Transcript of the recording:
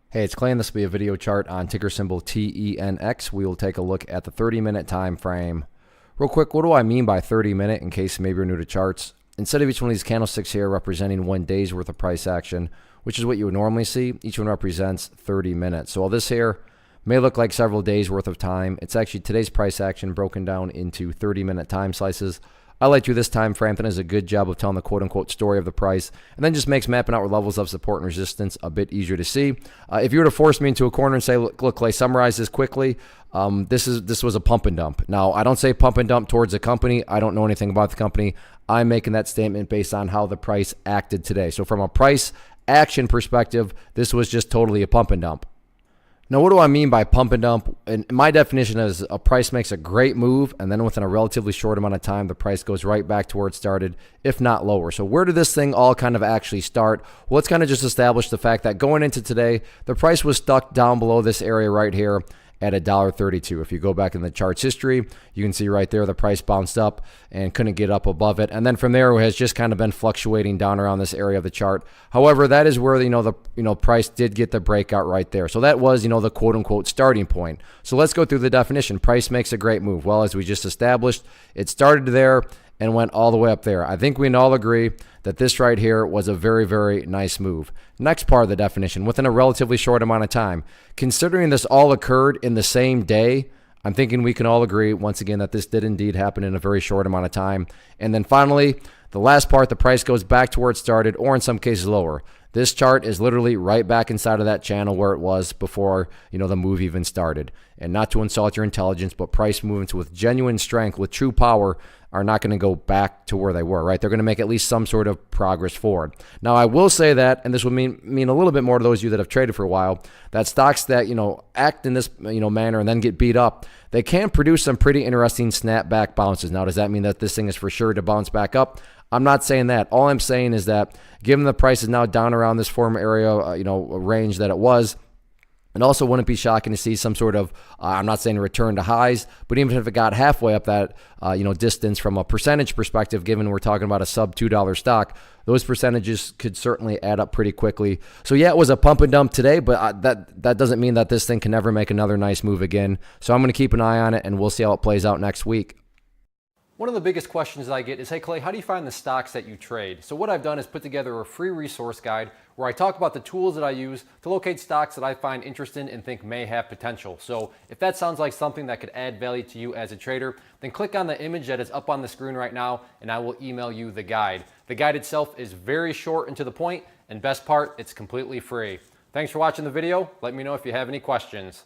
Hey, it's Clay, and this will be a video chart on ticker symbol TENX. We will take a look at the 30-minute time frame. Real quick, what do I mean by 30-minute in case maybe you're new to charts? Instead of each one of these candlesticks here representing 1 day's worth of price action, which is what you would normally see, each one represents 30 minutes. So while this here may look like several days worth of time, it's actually today's price action broken down into 30-minute time slices. I like to this time frame. That does a good job of telling the quote-unquote story of the price, and then just makes mapping out levels of support and resistance a bit easier to see. If you were to force me into a corner and say, look, Clay, summarize this quickly, this was a pump and dump. Now, I don't say pump and dump towards the company. I don't know anything about the company. I'm making that statement based on how the price acted today. So from a price action perspective, this was just totally a pump and dump. Now, what do I mean by pump and dump? And my definition is a price makes a great move, and then within a relatively short amount of time, the price goes right back to where it started, if not lower. So where did this thing all kind of actually start? Well, let's kind of just establish the fact that going into today, the price was stuck down below this area right here at $1.32. If you go back in the chart's history, you can see right there the price bounced up and couldn't get up above it. And then from there, it has just kind of been fluctuating down around this area of the chart. However, that is where the price did get the breakout right there. So that was the quote unquote starting point. So let's go through the definition. Price makes a great move. Well, as we just established, it started there and went all the way up there. I think we can all agree that this right here was a very, very nice move. Next part of the definition, within a relatively short amount of time. Considering this all occurred in the same day, I'm thinking we can all agree, once again, that this did indeed happen in a very short amount of time. And then finally, the last part, the price goes back to where it started, or in some cases lower. This chart is literally right back inside of that channel where it was before, the move even started. And not to insult your intelligence, but price movements with genuine strength, with true power, are not going to go back to where they were, right? They're going to make at least some sort of progress forward. Now, I will say that, and this would mean a little bit more to those of you that have traded for a while, that stocks that, act in this, manner and then get beat up, they can produce some pretty interesting snapback bounces. Now, does that mean that this thing is for sure to bounce back up? I'm not saying that. All I'm saying is that given the price is now down around this former area, range that it was, it also wouldn't be shocking to see some sort of, I'm not saying return to highs, but even if it got halfway up that, distance from a percentage perspective, given we're talking about a sub $2 stock, those percentages could certainly add up pretty quickly. So yeah, it was a pump and dump today, but that doesn't mean that this thing can never make another nice move again. So I'm going to keep an eye on it, and we'll see how it plays out next week. One of the biggest questions that I get is, hey Clay, how do you find the stocks that you trade? So what I've done is put together a free resource guide where I talk about the tools that I use to locate stocks that I find interesting and think may have potential. So if that sounds like something that could add value to you as a trader, then click on the image that is up on the screen right now and I will email you the guide. The guide itself is very short and to the point, and best part, it's completely free. Thanks for watching the video. Let me know if you have any questions.